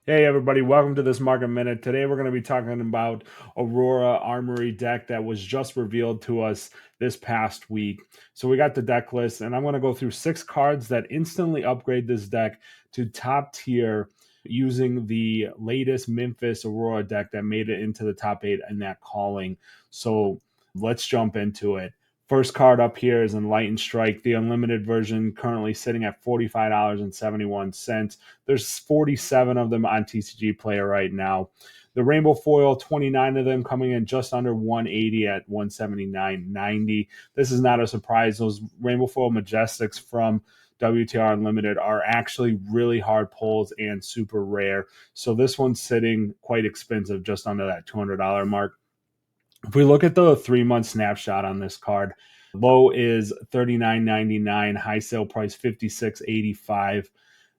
Hey everybody, welcome to this Market Minute. Today we're going to be talking about Aurora Armory Deck that was just revealed to us this past week. So we got the deck list, and I'm going to go through 6 cards that instantly upgrade this deck to top tier using the latest Memphis Aurora deck that made it into the top 8 in that calling. So let's jump into it. First card up here is Enlightened Strike, the unlimited version, currently sitting at $45.71. There's 47 of them on TCG Player right now. The Rainbow Foil, 29 of them coming in just under 180 at 179.90. This is not a surprise. Those Rainbow Foil Majestics from WTR Unlimited are actually really hard pulls and super rare. So this one's sitting quite expensive, just under that $200 mark. If we look at the 3-month snapshot on this card, low is $39.99, high sale price $56.85.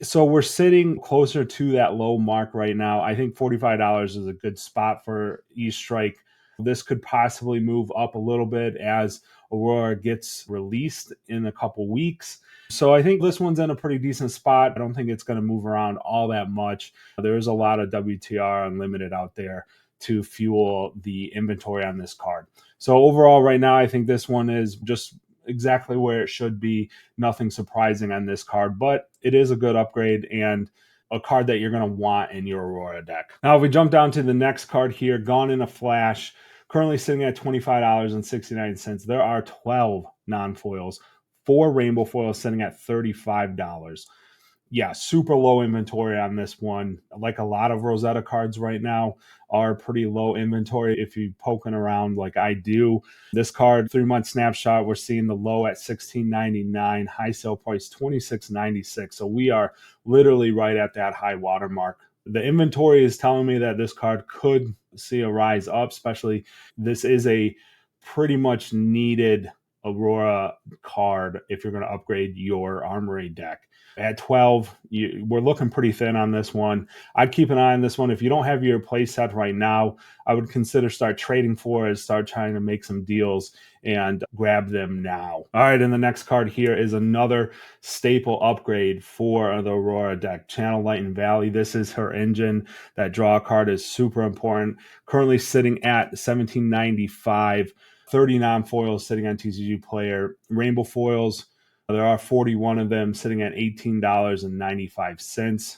So we're sitting closer to that low mark right now. I think $45 is a good spot for E-Strike. This could possibly move up a little bit as Aurora gets released in a couple weeks. So I think this one's in a pretty decent spot. I don't think it's going to move around all that much. There is a lot of WTR Unlimited out there to fuel the inventory on this card. So overall, right now, I think this one is just exactly where it should be. Nothing surprising on this card, but it is a good upgrade and a card that you're going to want in your Aurora deck. Now, if we jump down to the next card here, Gone in a Flash, currently sitting at $25.69. There are 12 non-foils, 4 rainbow foils sitting at $35. Yeah, super low inventory on this one. Like a lot of Rosetta cards right now are pretty low inventory if you're poking around like I do. This card, 3-month snapshot, we're seeing the low at $16.99, high sale price $26.96. So we are literally right at that high water mark. The inventory is telling me that this card could see a rise up, especially this is a pretty much needed Aurora card if you're going to upgrade your Armory deck. At 12, we're looking pretty thin on this one. I'd keep an eye on this one. If you don't have your play set right now, I would consider start trading for it, start trying to make some deals and grab them now. All right, and the next card here is another staple upgrade for the Aurora deck, Channel Light and Valley. This is her engine. That draw card is super important. Currently sitting at 1795. 30 non-foils sitting on TCG Player. Rainbow foils, there are 41 of them sitting at $18.95.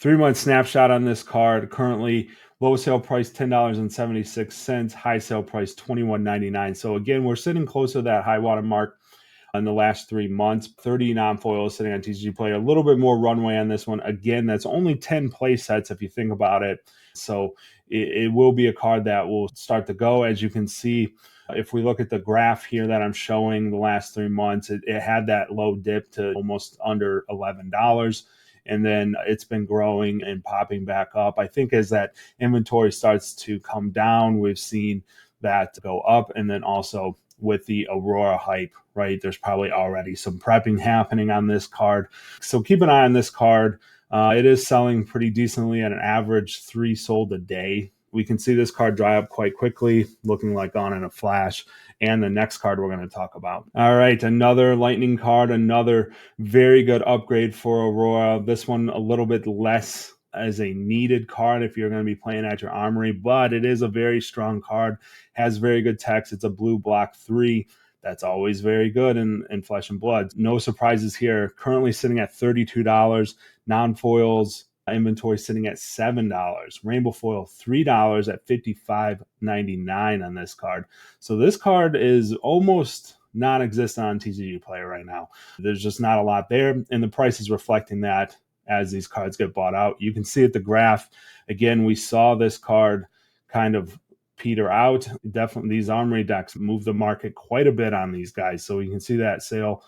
3-month snapshot on this card. Currently, low sale price $10.76, high sale price $21.99. So again, we're sitting close to that high water mark in the last 3 months. 30 non-foils sitting on TCG Player. A little bit more runway on this one. Again, that's only 10 play sets if you think about it. So it will be a card that will start to go. As you can see, if we look at the graph here that I'm showing the last 3 months, it had that low dip to almost under $11. And then it's been growing and popping back up. I think as that inventory starts to come down, we've seen that go up. And then also with the Aurora hype, right? There's probably already some prepping happening on this card. So keep an eye on this card. It is selling pretty decently at an average 3 sold a day. We can see this card dry up quite quickly, looking like Gone in a Flash, and the next card we're going to talk about. All right, another lightning card, another very good upgrade for Aurora. This one a little bit less as a needed card if you're going to be playing at your Armory, but it is a very strong card, has very good text. It's a blue block 3. That's always very good in Flesh and Blood. No surprises here. Currently sitting at $32. Non-foils inventory sitting at $7. Rainbow foil $3 at $55.99 on this card. So this card is almost non-existent on TCG Player right now. There's just not a lot there, and the price is reflecting that as these cards get bought out. You can see at the graph, again, we saw this card kind of peter out. Definitely these Armory decks move the market quite a bit on these guys. So you can see that sell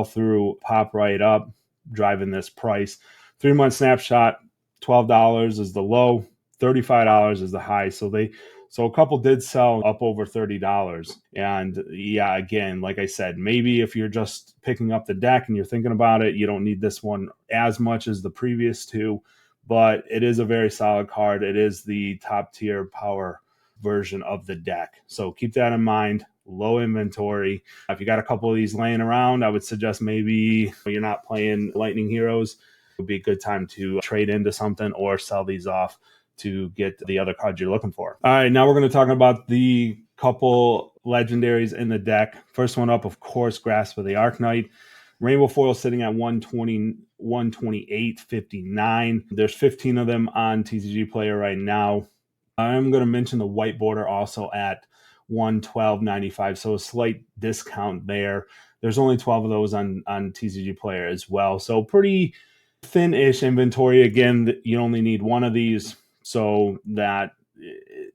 through pop right up, driving this price. 3-month snapshot, $12 is the low, $35 is the high. So a couple did sell up over $30. And yeah, again, like I said, maybe if you're just picking up the deck and you're thinking about it, you don't need this one as much as the previous two, but it is a very solid card. It is the top tier power version of the deck. So keep that in mind. Low inventory. If you got a couple of these laying around, I would suggest maybe you're not playing Lightning Heroes, would be a good time to trade into something or sell these off to get the other cards you're looking for. All right, now we're going to talk about the couple legendaries in the deck. First one up, of course, Grasp of the Arknight. Rainbow foil sitting at 120, 128.59. There's 15 of them on TCG Player right now. I'm going to mention the white border also at 112.95, so a slight discount there. There's only 12 of those on TCG Player as well, so pretty thin-ish inventory. Again, you only need one of these, so that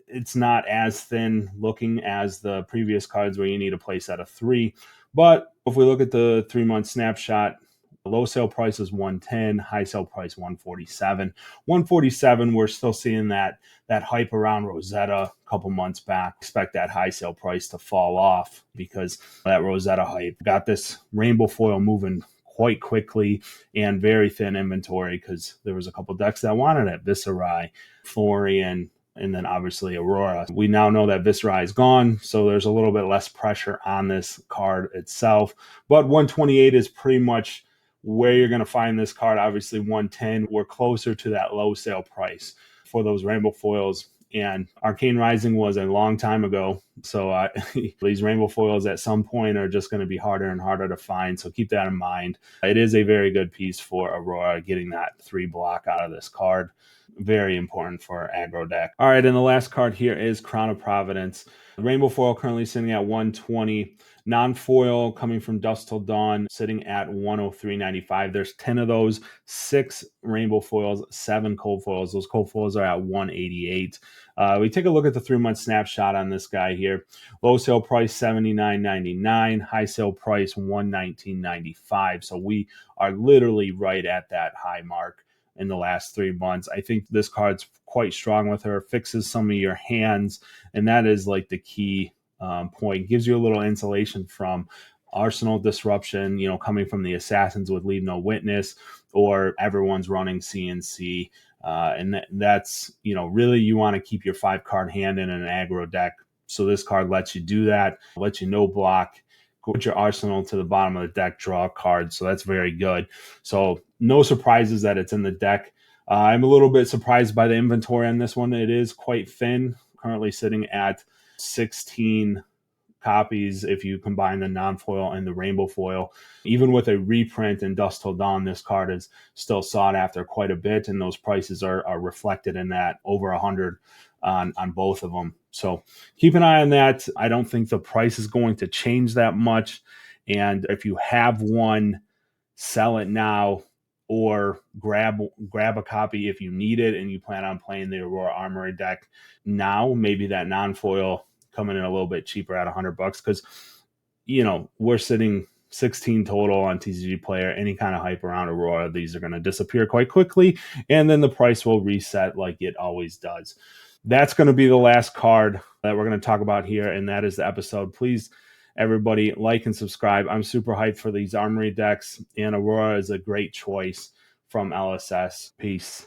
it's not as thin looking as the previous cards where you need a play set of 3. But if we look at the 3-month snapshot, the low sale price is 110, high sale price 147. 147, we're still seeing that hype around Rosetta a couple months back. Expect that high sale price to fall off because that Rosetta hype got this rainbow foil moving quite quickly and very thin inventory because there was a couple decks that wanted it. Viserai, Florian, and then obviously Aurora. We now know that Viserai is gone, so there's a little bit less pressure on this card itself. But 128 is pretty much where you're going to find this card. Obviously 110, we're closer to that low sale price for those rainbow foils. And Arcane Rising was a long time ago, so these rainbow foils at some point are just going to be harder and harder to find, so keep that in mind. It is a very good piece for Aurora, getting that 3 block out of this card. Very important for aggro deck. All right, and the last card here is Crown of Providence. The rainbow foil currently sitting at 120. Non-foil coming from Dusk Till Dawn sitting at 103.95. There's 10 of those, 6 rainbow foils, 7 cold foils. Those cold foils are at 188. We take a look at the 3-month snapshot on this guy here. Low sale price $79.99, high sale price $119.95. So we are literally right at that high mark in the last 3 months. I think this card's quite strong with her, fixes some of your hands, and that is like the key point. Gives you a little insulation from arsenal disruption, coming from the assassins with Leave No Witness, or everyone's running CNC. And that's, really you want to keep your 5-card hand in an aggro deck. So this card lets you do that, lets you no block, put your arsenal to the bottom of the deck, draw a card. So that's very good. So no surprises that it's in the deck. I'm a little bit surprised by the inventory on this one. It is quite thin, currently sitting at 16 copies if you combine the non-foil and the rainbow foil. Even with a reprint in Dusk Till Dawn, this card is still sought after quite a bit, and those prices are reflected in that, over 100 on both of them. So keep an eye on that. I don't think the price is going to change that much, and if you have one, sell it now or grab a copy if you need it and you plan on playing the Aurora Armory deck now. Maybe that non-foil coming in a little bit cheaper at $100 because we're sitting 16 total on TCG Player. Any kind of hype around Aurora, these are going to disappear quite quickly, and then the price will reset like it always does. That's going to be the last card that we're going to talk about here, and that is the episode. Please, everybody, like and subscribe. I'm super hyped for these Armory decks, and Aurora is a great choice from LSS. Peace.